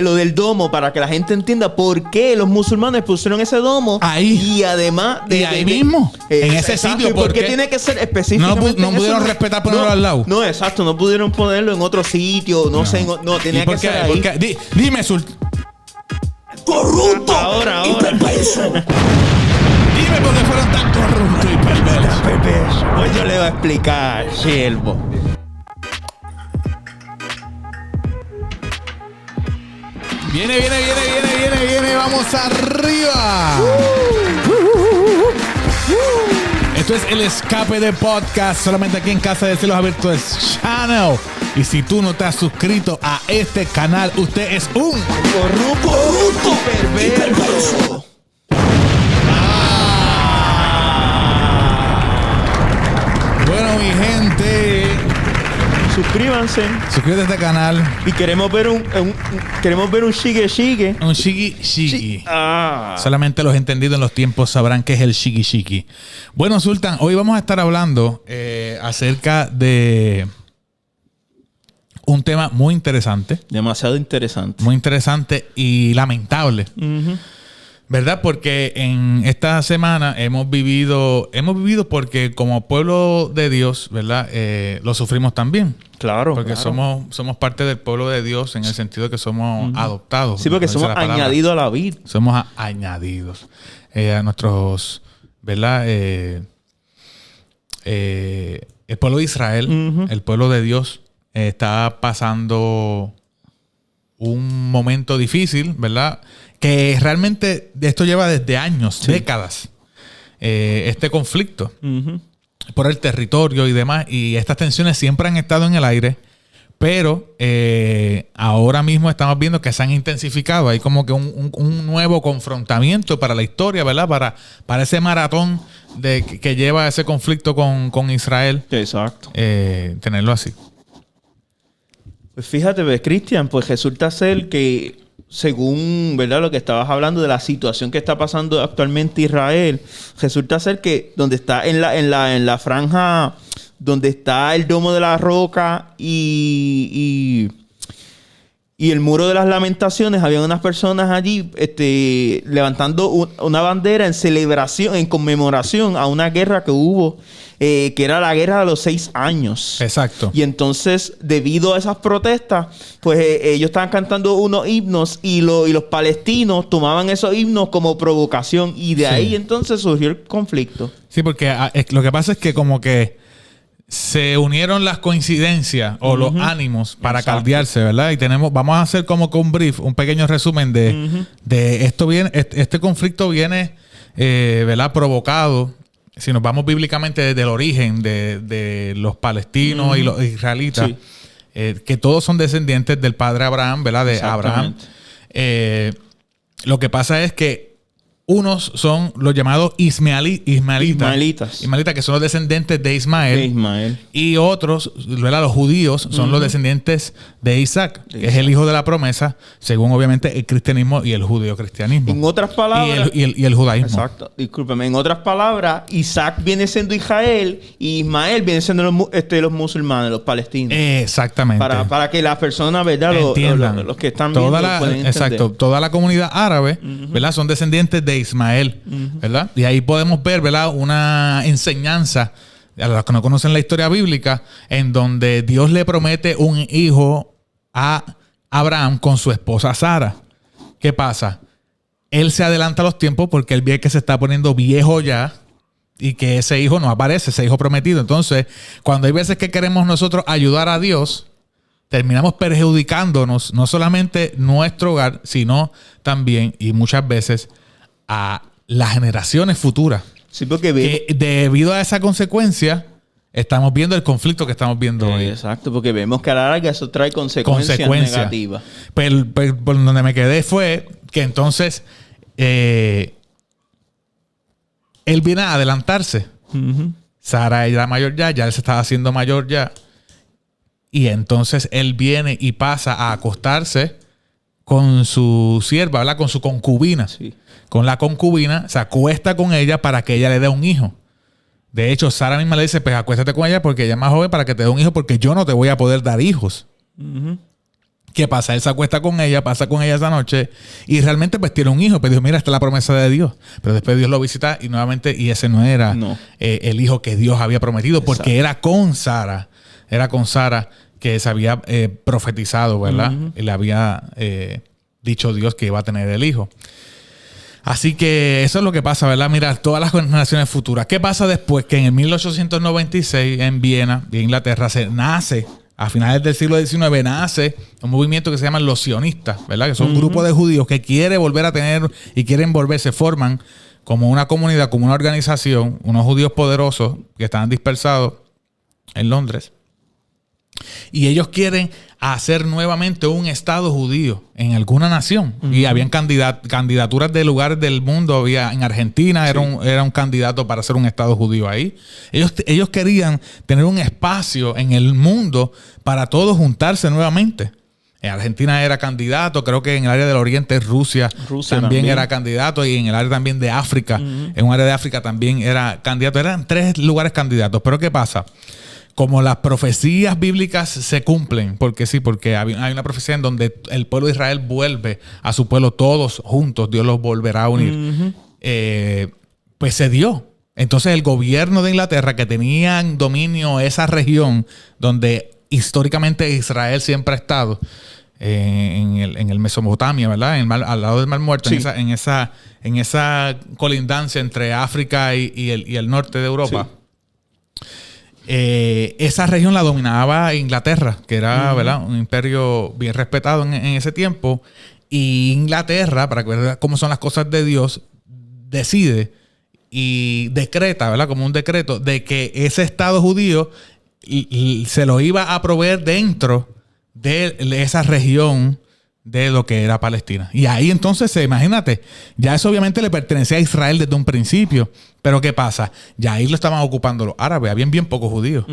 lo del domo para que la gente entienda por qué los musulmanes pusieron ese domo ahí. Y además ahí mismo, en ese sitio. ¿Y por qué tiene que ser específicamente? No pudieron respetar ponerlo al lado. No, exacto, no pudieron ponerlo en otro sitio, no sé, no tenía que ser ahí. Dime, ¡Corrupto! Ahora. Dime por qué fueron tan corruptos y perversos. Pues yo le voy a explicar, siervo. Viene. Vamos arriba. Esto es El Escape de Podcast, solamente aquí en Casa de Cielos Abiertos Channel. Y si tú no te has suscrito a este canal, usted es un corrupto perverso. Bueno, mi gente, suscríbanse. Suscríbete a este canal. Y queremos ver un shigue. Un shigi. Solamente los entendidos en los tiempos sabrán qué es el shigi. Bueno, Sultan, hoy vamos a estar hablando acerca de un tema muy interesante. Demasiado interesante. Muy interesante y lamentable. ¿Verdad? Porque en esta semana hemos vivido porque como pueblo de Dios, ¿verdad? Lo sufrimos también. Claro. Porque somos parte del pueblo de Dios en el sentido de que somos adoptados. Sí, porque somos añadidos a la vida. Somos añadidos a nuestros, ¿verdad? El pueblo de Israel, el pueblo de Dios, está pasando un momento difícil, ¿verdad? Que realmente esto lleva desde años, décadas, este conflicto por el territorio y demás. Y estas tensiones siempre han estado en el aire, pero ahora mismo estamos viendo que se han intensificado. Hay como que un nuevo confrontamiento para la historia, ¿verdad? Para ese maratón que lleva ese conflicto con Israel. Exacto. Tenerlo así. Pues fíjate, Cristian, pues resulta ser que según, ¿verdad?, lo que estabas hablando de la situación que está pasando actualmente Israel, resulta ser que donde está en la franja donde está el Domo de la Roca y el Muro de las Lamentaciones, había unas personas allí levantando una bandera en celebración, en conmemoración a una guerra que hubo, que era la guerra de los 6 años. Exacto. Y entonces, debido a esas protestas, pues ellos estaban cantando unos himnos y los palestinos tomaban esos himnos como provocación. Y de ahí entonces surgió el conflicto. Sí, porque lo que pasa es que como que se unieron las coincidencias o los ánimos para caldearse, ¿verdad? Y vamos a hacer como que un brief, un pequeño resumen de esto. Este conflicto viene, ¿verdad?, provocado. Si nos vamos bíblicamente desde el origen de los palestinos y los israelitas, que todos son descendientes del padre Abraham, ¿verdad? De Abraham. Lo que pasa es que unos son los llamados ismaelitas, que son los descendientes de Ismael. Y otros, ¿verdad?, los judíos, son los descendientes de Isaac, que es el hijo de la promesa, según obviamente el cristianismo y el judeocristianismo. En otras palabras... Y el judaísmo. Exacto. Discúlpeme. En otras palabras, Isaac viene siendo Israel y Ismael viene siendo los musulmanes, los palestinos. Exactamente. Para que las personas, ¿verdad?, los que están viendo pueden entender. Exacto. Toda la comunidad árabe, ¿verdad?, son descendientes de Ismael, ¿verdad? Y ahí podemos ver, ¿verdad?, una enseñanza a los que no conocen la historia bíblica, en donde Dios le promete un hijo a Abraham con su esposa Sara. ¿Qué pasa? Él se adelanta a los tiempos porque él ve que se está poniendo viejo ya y que ese hijo no aparece, ese hijo prometido. Entonces, cuando hay veces que queremos nosotros ayudar a Dios, terminamos perjudicándonos no solamente nuestro hogar, sino también y muchas veces a las generaciones futuras. Sí, porque debido a esa consecuencia estamos viendo el conflicto que estamos viendo hoy. Exacto, porque vemos que a la larga eso trae consecuencias negativas. Pero por donde me quedé fue que entonces él viene a adelantarse. Sara era mayor ya él se estaba haciendo mayor ya. Y entonces él viene y pasa a acostarse con su sierva, ¿verdad?, con su concubina. Sí. Con la concubina, se acuesta con ella para que ella le dé un hijo. De hecho, Sara misma le dice, pues acuéstate con ella porque ella es más joven para que te dé un hijo, porque yo no te voy a poder dar hijos. ¿Qué pasa? Él se acuesta con ella, pasa con ella esa noche y realmente pues tiene un hijo. Pues dijo, mira, esta es la promesa de Dios. Pero después Dios lo visita y nuevamente, y ese no era el hijo que Dios había prometido, porque era con Sara. Era con Sara que se había profetizado, ¿verdad? Y le había dicho Dios que iba a tener el hijo. Así que eso es lo que pasa, ¿verdad? Mira, todas las generaciones futuras. ¿Qué pasa después? Que en el 1896 en Viena, en Inglaterra, se nace... A finales del siglo XIX nace un movimiento que se llama los sionistas, ¿verdad? Que son un grupo de judíos que quiere volver a tener y quieren volverse, forman como una comunidad, como una organización, unos judíos poderosos que estaban dispersados en Londres. Y ellos quieren hacer nuevamente un estado judío en alguna nación. Y habían candidaturas de lugares del mundo. Había en Argentina, era un candidato para hacer un estado judío ahí. Ellos querían tener un espacio en el mundo para todos juntarse nuevamente. En Argentina era candidato, creo que en el área del Oriente, Rusia también era candidato, y en el área también de África, en un área de África también era candidato. Eran 3 lugares candidatos. Pero ¿qué pasa? Como las profecías bíblicas se cumplen, porque hay una profecía en donde el pueblo de Israel vuelve a su pueblo todos juntos, Dios los volverá a unir. Pues se dio. Entonces el gobierno de Inglaterra, que tenía en dominio esa región donde históricamente Israel siempre ha estado, en el Mesopotamia, ¿verdad? Al lado del Mar Muerto, en esa colindancia entre África y el norte de Europa. Sí. Esa región la dominaba Inglaterra, que era, ¿verdad?, un imperio bien respetado en ese tiempo. Y Inglaterra, para que vean cómo son las cosas de Dios, decide y decreta, ¿verdad?, como un decreto, de que ese estado judío se lo iba a proveer dentro de esa región de lo que era Palestina. Y ahí entonces, imagínate, ya eso obviamente le pertenecía a Israel desde un principio. Pero ¿qué pasa? Ya ahí lo estaban ocupando los árabes. Habían bien pocos judíos.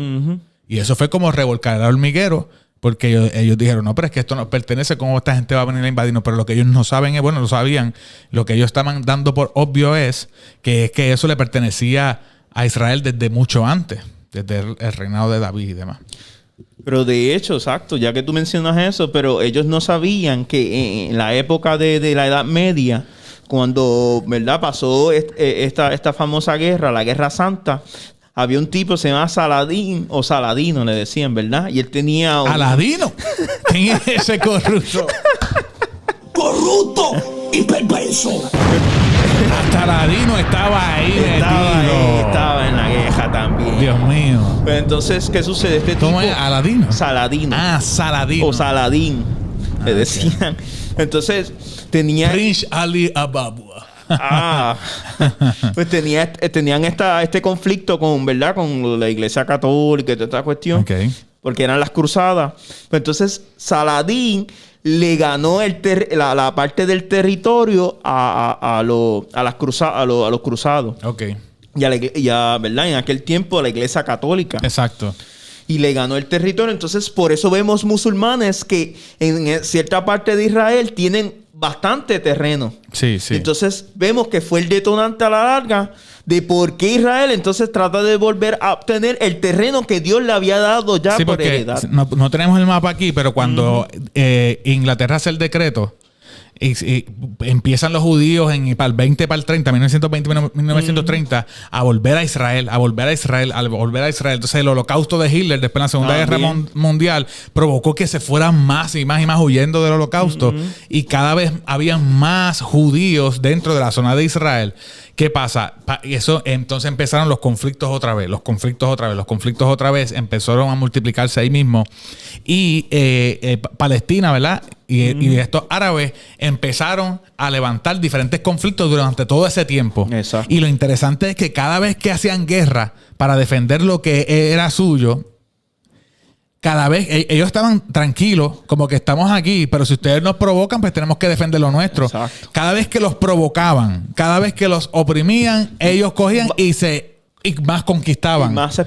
Y eso fue como revolcar el hormiguero, porque ellos dijeron, no, pero es que esto nos pertenece, ¿cómo esta gente va a venir a invadirnos? Pero lo que ellos no saben es, bueno, lo sabían, lo que ellos estaban dando por obvio es que eso le pertenecía a Israel desde mucho antes, desde el reinado de David y demás. Pero de hecho, exacto, ya que tú mencionas eso, pero ellos no sabían que en la época de la Edad Media, cuando, ¿verdad?, pasó esta famosa guerra, la Guerra Santa, había un tipo que se llamaba Saladín, o Saladino le decían, ¿verdad? Y él tenía... ¿Aladino? ¿Quién es ese corrupto? ¡Corrupto y perverso! Hasta Aladino estaba ahí metido. Estaba en la guerra también. Dios mío. Pero entonces, ¿qué sucede? Este ¿Cómo tipo, es? ¿Aladino? Saladino. Saladino. O Saladín, le decían. Entonces, tenía... Prince Ali Ababua. Pues tenían este conflicto con, ¿verdad?, con la Iglesia Católica y toda esta cuestión. Okay. Porque eran las cruzadas. Pues entonces, Saladín le ganó la parte del territorio a los cruzados. Ok. ¿Verdad? En aquel tiempo, a la Iglesia Católica. Exacto. Y le ganó el territorio. Entonces, por eso vemos musulmanes que en cierta parte de Israel tienen bastante terreno. Sí, sí. Entonces, vemos que fue el detonante a la larga de por qué Israel entonces trata de volver a obtener el terreno que Dios le había dado ya por heredad. No tenemos el mapa aquí, pero cuando Inglaterra hace el decreto, y empiezan los judíos para el 1920, 1930, a volver a Israel. Entonces el holocausto de Hitler, después de la Segunda Guerra Mundial, provocó que se fueran más y más huyendo del holocausto. Y cada vez habían más judíos dentro de la zona de Israel. ¿Qué pasa? Eso, entonces empezaron los conflictos otra vez. Los conflictos otra vez empezaron a multiplicarse ahí mismo. Y Palestina, ¿verdad? Y estos árabes empezaron a levantar diferentes conflictos durante todo ese tiempo. Exacto. Y lo interesante es que cada vez que hacían guerra para defender lo que era suyo, cada vez ellos estaban tranquilos, como que estamos aquí, pero si ustedes nos provocan, pues tenemos que defender lo nuestro. Exacto. Cada vez que los provocaban, cada vez que los oprimían, ellos cogían y más conquistaban. Y más se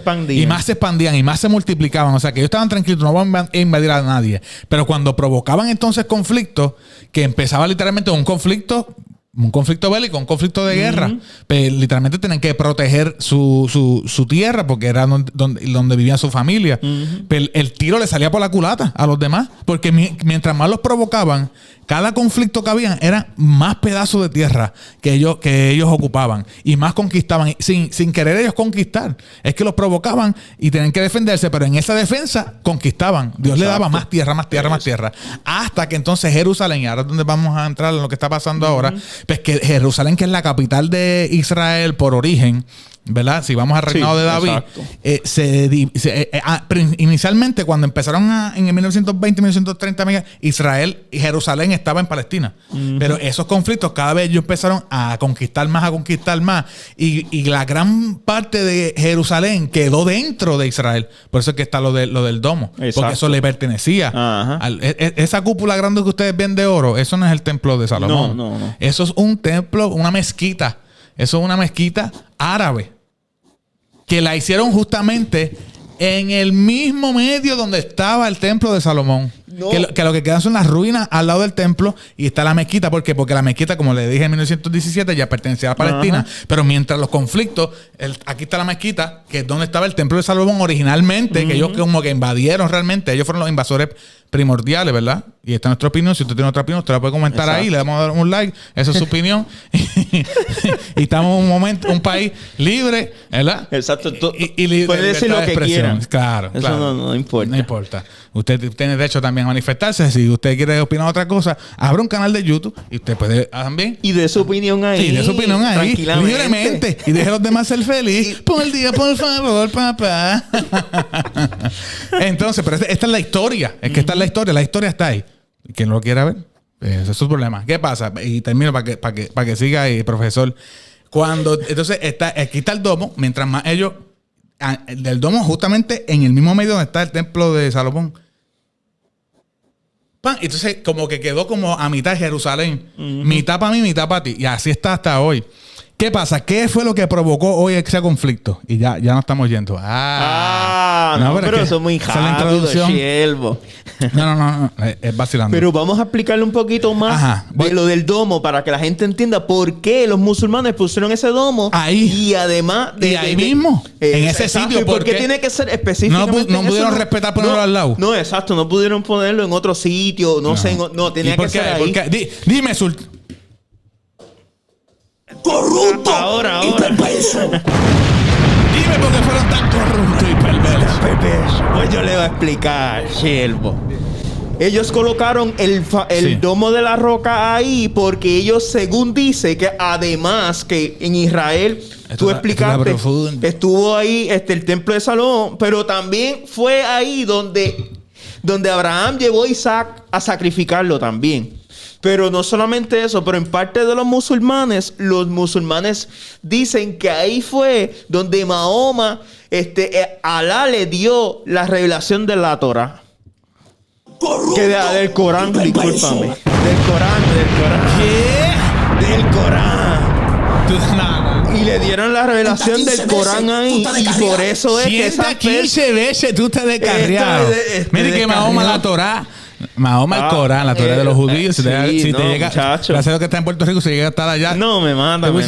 expandían. Y más se multiplicaban. O sea, que ellos estaban tranquilos, no van a invadir a nadie. Pero cuando provocaban entonces conflictos, que empezaba literalmente un conflicto un conflicto bélico, un conflicto de guerra. Pues, literalmente tienen que proteger su tierra porque era donde vivía su familia. Pero el tiro le salía por la culata a los demás. Porque mientras más los provocaban, cada conflicto que habían era más pedazos de tierra que ellos ocupaban. Y más conquistaban. Sin querer ellos conquistar. Es que los provocaban y tenían que defenderse. Pero en esa defensa conquistaban. Dios le daba más tierra, más tierra, más tierra. Hasta que entonces Jerusalén, y ahora es donde vamos a entrar en lo que está pasando ahora, pues que Jerusalén, que es la capital de Israel por origen, ¿verdad? Si vamos al reinado de David, inicialmente cuando empezaron en el 1920, 1930, Israel y Jerusalén estaba en Palestina. Pero esos conflictos cada vez ellos empezaron a conquistar más, y la gran parte de Jerusalén quedó dentro de Israel. Por eso es que está lo del domo. Exacto. Porque eso le pertenecía. Esa cúpula grande que ustedes ven de oro, eso no es el templo de Salomón. No. Eso es un templo, una mezquita. Eso es una mezquita árabe que la hicieron justamente en el mismo medio donde estaba el templo de Salomón. No. Que lo que quedan son las ruinas al lado del templo y está la mezquita. ¿Por qué? Porque la mezquita, como le dije en 1917, ya pertenecía a Palestina. Pero mientras los conflictos, aquí está la mezquita, que es donde estaba el templo de Salomón originalmente, que ellos como que invadieron realmente. Ellos fueron los invasores primordiales, ¿verdad? Y esta es nuestra opinión. Si usted tiene otra opinión, usted la puede comentar. Exacto. Ahí. Le vamos a dar un like. Esa es su opinión. Y estamos en un país libre, ¿verdad? Exacto. Y puede decir lo que quieran. Claro. Eso no importa. No importa. Usted tiene derecho también a manifestarse. Si usted quiere opinar otra cosa, abra un canal de YouTube y usted puede también. Y de su opinión ahí. Sí, de su opinión ahí. Libremente. Y deje a los demás ser feliz. Por el día, por favor, papá. Entonces, pero esta es la historia. Es que esta es la historia. La historia está ahí. Quien no lo quiera ver, ese es su problema. ¿Qué pasa? Y termino para que siga ahí, profesor. Entonces, aquí está el domo. Mientras más ellos... Del domo justamente en el mismo medio donde está el templo de Salomón. ¡Pam! Entonces como que quedó como a mitad de Jerusalén. Mitad para mí, mitad para ti. Y así está hasta hoy. ¿Qué pasa? ¿Qué fue lo que provocó hoy ese conflicto? Y ya no estamos yendo. No, pero eso es muy rápido, siervo. No. Es vacilando. Pero vamos a explicarle un poquito más de lo del domo para que la gente entienda por qué los musulmanes pusieron ese domo. Ahí. Y además... ahí mismo. En ese sitio. ¿Por qué tiene que ser específicamente? No pudieron respetar ponerlo al lado. No, exacto. No pudieron ponerlo en otro sitio. No sé. No, tenía que ser ahí. Dime, corrupto y perverso. Dime por qué fueron tan corruptos y perversos. Pues yo le voy a explicar, siervo. Ellos colocaron el domo de la roca ahí porque ellos, según dice, que además que en Israel, tú explicaste, estuvo ahí el templo de Salomón, pero también fue ahí donde Abraham llevó a Isaac a sacrificarlo también. Pero no solamente eso, pero en parte de los musulmanes dicen que ahí fue donde Mahoma, Alá le dio la revelación de la Torah. Del Corán, discúlpame. Del Corán. ¿Qué? Del Corán. Y le dieron la revelación del Corán ahí. Y por eso es que esa 15 veces tú estás descarriado. Mire que Mahoma la Torah. Mahoma el Corán, la Torah de los judíos. Si te llega, gracias a lo que está en Puerto Rico, si llega a estar allá. No, me mata. Y me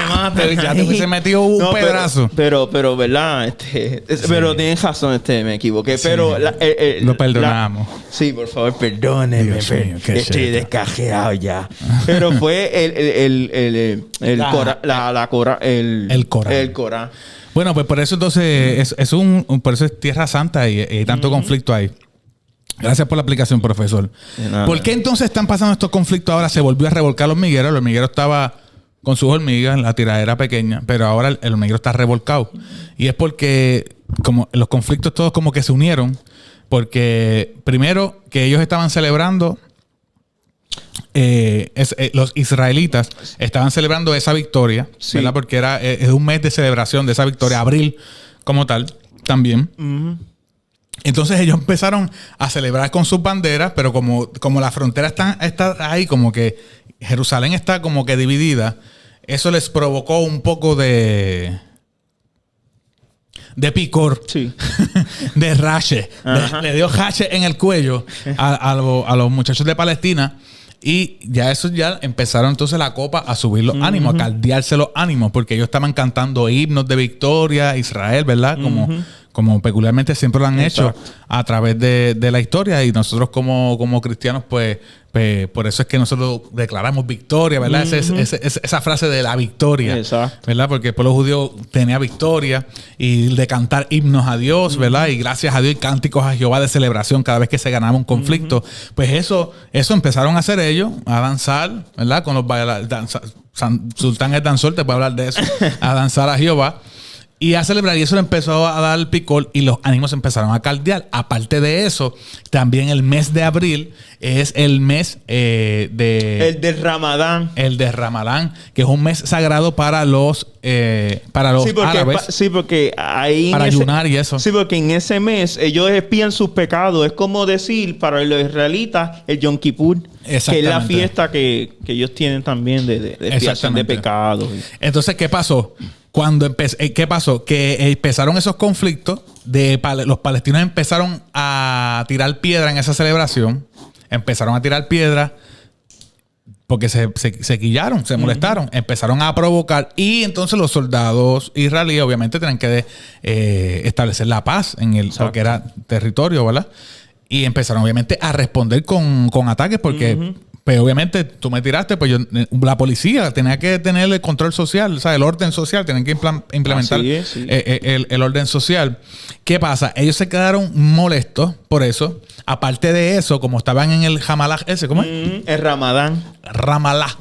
mata. Ya te hubiese metido un pedazo. Pero, ¿verdad? Pero tienes razón, me equivoqué. Sí. Pero lo perdonamos. Sí, por favor, perdónenme. Estoy descajeado ya. Pero fue el Corán. Bueno, pues por eso entonces por eso es Tierra Santa y hay tanto conflicto ahí. Gracias por la explicación, profesor. ¿Por qué entonces están pasando estos conflictos ahora? Se volvió a revolcar los hormigueros. El hormiguero estaba con sus hormigas, la tiradera pequeña, pero ahora el hormiguero está revolcado. Y es porque como los conflictos todos como que se unieron, porque primero que ellos estaban celebrando... los israelitas estaban celebrando esa victoria, ¿verdad? Porque es un mes de celebración de esa victoria, abril como tal, también. Entonces ellos empezaron a celebrar con sus banderas, pero como la frontera está ahí, como que Jerusalén está como que dividida, eso les provocó un poco de picor, de rache. Le dio rache en el cuello a los muchachos de Palestina. Y ya eso ya empezaron entonces la copa a subir los ánimos, a caldearse los ánimos, porque ellos estaban cantando himnos de victoria, Israel, ¿verdad? Como peculiarmente siempre lo han hecho a través de la historia. Y nosotros como cristianos, pues por eso es que nosotros declaramos victoria, ¿verdad? Esa frase de la victoria, ¿verdad? Porque el pueblo judío tenía victoria y de cantar himnos a Dios, ¿verdad? Y gracias a Dios y cánticos a Jehová de celebración cada vez que se ganaba un conflicto. Pues eso empezaron a hacer ellos, a danzar, ¿verdad? Con los bailadores. Sultán el danzor, te puede hablar de eso. A danzar a Jehová. Y a celebrar, y eso le empezó a dar el picor y los ánimos empezaron a caldear. Aparte de eso, también el mes de abril es el mes el del Ramadán. El de Ramadán, que es un mes sagrado para los árabes. Porque ahí... Para ayunar y eso. Sí, porque en ese mes ellos expían sus pecados. Es como decir, para los israelitas, el Yom Kippur. Que es la fiesta que ellos tienen también de expiación de pecados. Entonces, ¿qué pasó? ¿Qué pasó? Que empezaron esos conflictos. Los palestinos empezaron a tirar piedra en esa celebración. Empezaron a tirar piedra porque se quillaron, se molestaron. Empezaron a provocar. Y entonces los soldados israelíes obviamente tienen que establecer la paz en porque era territorio, ¿verdad? Y empezaron obviamente a responder con ataques porque... Pues obviamente tú me tiraste, pues la policía tenía que tener el control social, o sea, el orden social, tenían que implementar el orden social. ¿Qué pasa? Ellos se quedaron molestos por eso. Aparte de eso, como estaban en el Ramallah ese, ¿cómo es? El Ramadán. Ramallah.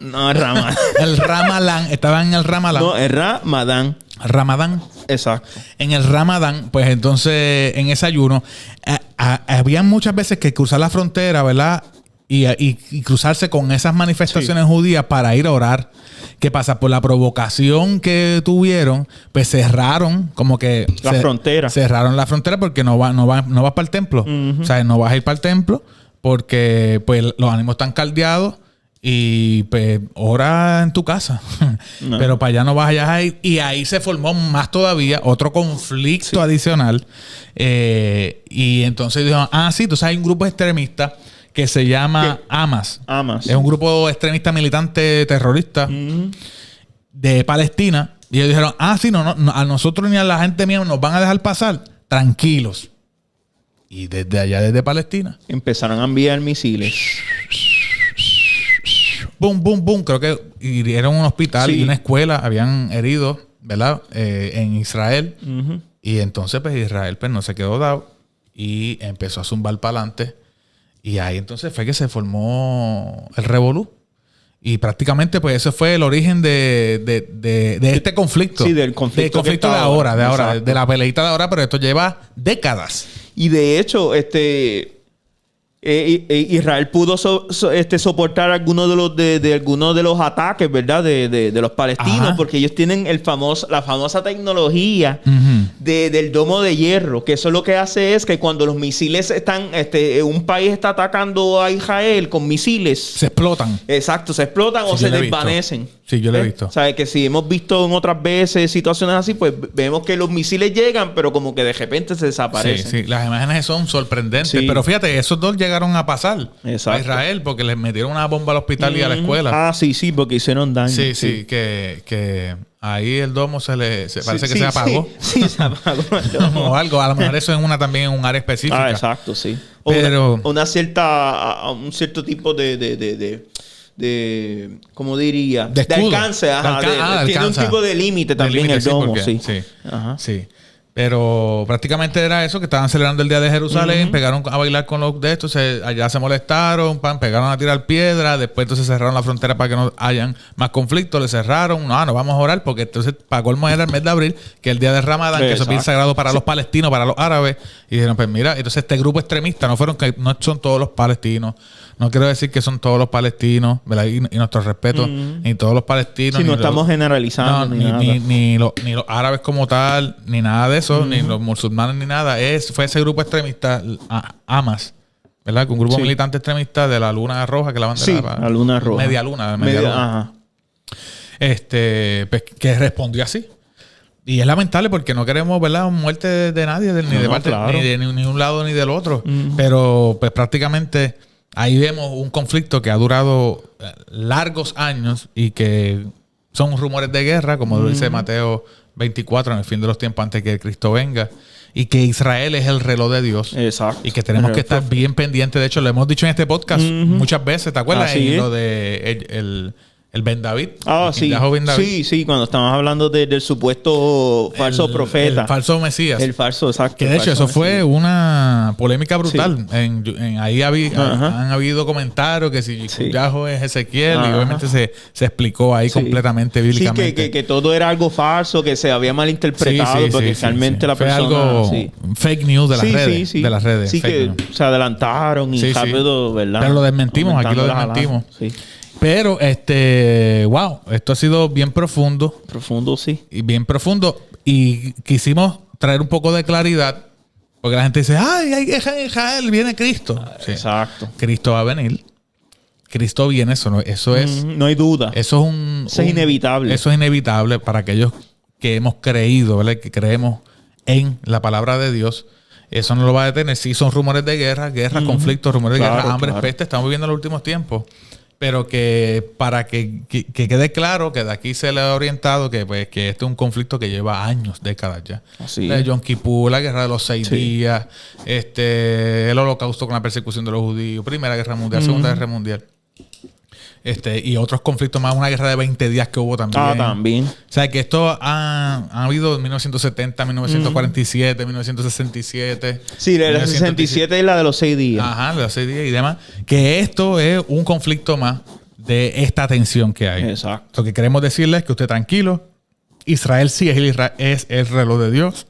No, el Ramadán. El Ramalán. Estaban en el Ramallah. No, el Ramadán. Ramadán. Exacto. En el Ramadán, pues entonces en ese ayuno, había muchas veces que cruzar la frontera, ¿verdad? Y cruzarse con esas manifestaciones judías para ir a orar. ¿Qué pasa? Por la provocación que tuvieron, pues cerraron como que... La frontera. Cerraron la frontera porque no vas para el templo. O sea, no vas a ir para el templo porque pues los ánimos están caldeados y pues ora en tu casa. No. Pero para allá no vas a ir. Y ahí se formó más todavía otro conflicto adicional. Y entonces dijeron, sí, tú sabes, hay un grupo extremista que se llama Hamas. Es un grupo extremista militante terrorista de Palestina. Y ellos dijeron, sí, no, a nosotros ni a la gente mía nos van a dejar pasar. Tranquilos. Y desde allá, desde Palestina, empezaron a enviar misiles. Boom, boom, boom. Creo que hirieron un hospital y una escuela. Habían heridos, ¿verdad? En Israel. Y entonces, pues, Israel pues, no se quedó dado. Y empezó a zumbar para adelante. Y ahí entonces fue que se formó el revolú. Y prácticamente, pues, ese fue el origen de este conflicto. Sí, del conflicto. Del conflicto de ahora, de la peleita de ahora, pero esto lleva décadas. Y de hecho, Israel pudo soportar algunos de algunos de los ataques, ¿verdad? De los palestinos, porque ellos tienen la famosa tecnología del domo de hierro, que eso lo que hace es que cuando los misiles están, un país está atacando a Israel con misiles, se explotan. Exacto, se explotan o se desvanecen. Sí, yo lo he visto. O sea, que si hemos visto en otras veces situaciones así, pues vemos que los misiles llegan, pero como que de repente se desaparecen. Sí, las imágenes son sorprendentes. Sí. Pero fíjate, esos dos llegaron a pasar a Israel porque les metieron una bomba al hospital y a la escuela. Sí, porque hicieron daño. Sí, que ahí el domo parece que se apagó. Sí, se apagó el domo. O algo. A lo mejor eso en un área específica. Exacto, sí. Pero un cierto tipo de ¿cómo diría? De alcance. Tiene un tipo de límite también el domo, sí. Pero prácticamente era eso, que estaban celebrando el Día de Jerusalén, pegaron a bailar con los de estos, allá se molestaron, pegaron a tirar piedras, después entonces cerraron la frontera para que no hayan más conflictos, le cerraron, no vamos a orar, porque entonces para colmo era el mes de abril, que es el Día de Ramadán, que eso es bien sagrado para los palestinos, para los árabes, y dijeron, pues mira, entonces este grupo extremista, no son todos los palestinos, no quiero decir que son todos los palestinos, ¿verdad? Y nuestro respeto, ni todos los palestinos. Sí, no estamos generalizando ni los árabes como tal, ni nada de eso, ni los musulmanes, ni nada. Fue ese grupo extremista, Hamas, ¿verdad? Un grupo militante extremista de la Luna Roja, que la bandera. La Luna Roja. Media luna. Pues, que respondió así. Y es lamentable porque no queremos, ¿verdad?, muerte de nadie, ni de parte, ni de un lado ni del otro. Pero pues prácticamente ahí vemos un conflicto que ha durado largos años y que son rumores de guerra, como lo dice Mateo 24, en el fin de los tiempos antes que Cristo venga. Y que Israel es el reloj de Dios. Exacto. Y que tenemos que estar bien pendientes. De hecho, lo hemos dicho en este podcast muchas veces. ¿Te acuerdas? Así Lo de el Ben David. Sí. Ben David. Sí, cuando estamos hablando del supuesto falso profeta. El falso Mesías. El falso, exacto. Que de hecho eso fue una polémica brutal. Sí. Ahí han habido comentarios que si Yahweh es Ezequiel, y obviamente se explicó ahí completamente bíblicamente. Sí, que todo era algo falso, que se había malinterpretado, porque realmente la persona... Fue algo fake news de las redes. De las redes. Sí, que se adelantaron y rápido, ¿verdad? Pero lo desmentimos, aquí lo desmentimos. Sí. Pero, wow, esto ha sido bien profundo. Profundo, sí. Y bien profundo. Y quisimos traer un poco de claridad. Porque la gente dice, ay, en Israel viene Cristo. Sí. Exacto. Cristo va a venir. Cristo viene, eso es... No hay duda. Eso es inevitable. Eso es inevitable para aquellos que hemos creído, ¿verdad? Que creemos en la palabra de Dios. Eso no lo va a detener. Sí, son rumores de guerra, conflictos, rumores de guerra, hambre, peste. Estamos viviendo en los últimos tiempos. Pero que para que quede claro que de aquí se le ha orientado que este es un conflicto que lleva años, décadas ya. Así La de Yom Kippur, la guerra de los 6 días, el holocausto con la persecución de los judíos, Primera Guerra Mundial, Segunda Guerra Mundial. Y otros conflictos más, una guerra de 20 días que hubo también. También. O sea, que esto ha habido en 1970, 1947, 1967. Sí, la de 67 es la de los 6 días. Ajá, de los 6 días y demás. Que esto es un conflicto más de esta tensión que hay. Exacto. Lo que queremos decirles es que usted tranquilo. Israel sí es el reloj de Dios.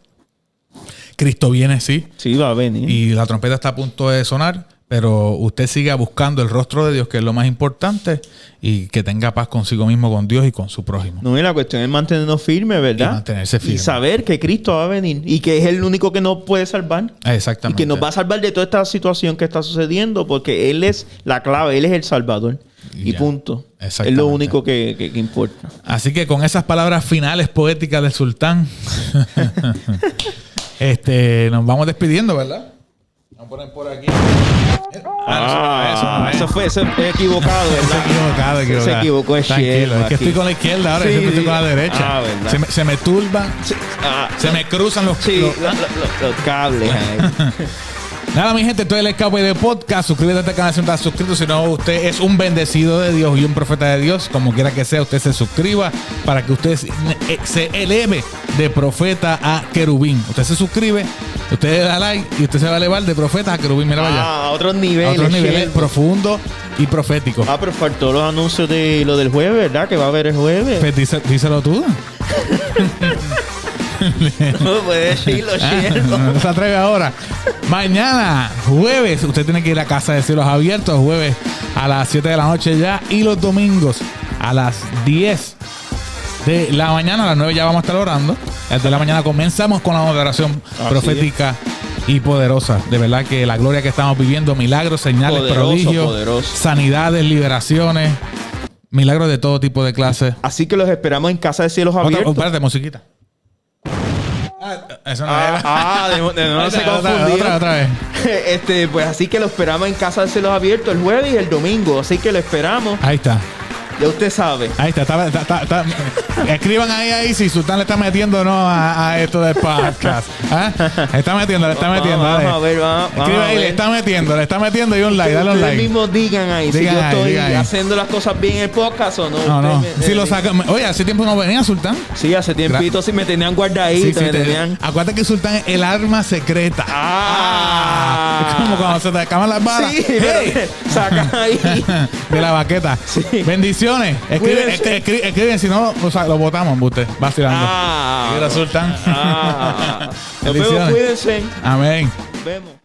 Cristo viene, sí. Sí, va a venir. Y la trompeta está a punto de sonar. Pero usted siga buscando el rostro de Dios, que es lo más importante, y que tenga paz consigo mismo, con Dios y con su prójimo. No, y la cuestión es mantenernos firmes, ¿verdad? Y mantenerse firme. Y saber que Cristo va a venir y que es el único que nos puede salvar. Exactamente. Y que nos va a salvar de toda esta situación que está sucediendo, porque Él es la clave, Él es el Salvador. Y punto. Es lo único que importa. Así que con esas palabras finales poéticas del sultán, nos vamos despidiendo, ¿verdad? Vamos a poner por aquí. Eso fue equivocado, ¿verdad? Se equivocó el Tranquilo, es que estoy con la izquierda ahora, siempre estoy con la derecha. Se me turba, se me cruzan los cables. Nada, mi gente, esto es el Escape de Podcast. Suscríbete a este canal si no estás suscrito. Si no, usted es un bendecido de Dios y un profeta de Dios. Como quiera que sea, usted se suscriba para que usted se eleve de profeta a querubín. Usted se suscribe, usted le da like y usted se va a elevar de profeta a querubín. Mira, vaya. A otros niveles. A otros niveles profundos y proféticos. Pero faltó los anuncios de lo del jueves, ¿verdad? Que va a haber el jueves. Pues díselo tú. No puede decirlo, no se atreve ahora. Mañana, jueves, usted tiene que ir a Casa de Cielos Abiertos, jueves a las 7 de la noche ya, y los domingos a las 10 de la mañana, a las 9 ya vamos a estar orando. A las de la mañana comenzamos con la oración profética y poderosa. De verdad que la gloria que estamos viviendo, milagros, señales, prodigios, sanidades, liberaciones, milagros de todo tipo de clases. Así que los esperamos en Casa de Cielos Abiertos. Espérate, musiquita. Eso no era. No se confundió. Otra vez. Pues así que lo esperamos en Casa de Cielos Abiertos el jueves y el domingo. Así que lo esperamos. Ahí está. Ya usted sabe. Ahí está. Escriban ahí si Sultán le está metiendo o no a esto del podcast. Le está metiendo. Vamos a ver. Escribe ahí, le está metiendo y un like, dale un like. Ustedes mismos digan ahí si yo estoy haciendo las cosas bien en el podcast o no. No. Si lo sacan. Oye, hace tiempo no venía Sultán. Sí, hace tiempito sí me tenían guardadito. Acuérdate que Sultán es el arma secreta. Es como cuando se te acaban las balas. Sí, sacan ahí. De la baqueta. Sí. Bendiciones. Escriben, si no, lo botamos, usted. Vacilando. Nos vemos, cuídense. Amén. Nos vemos.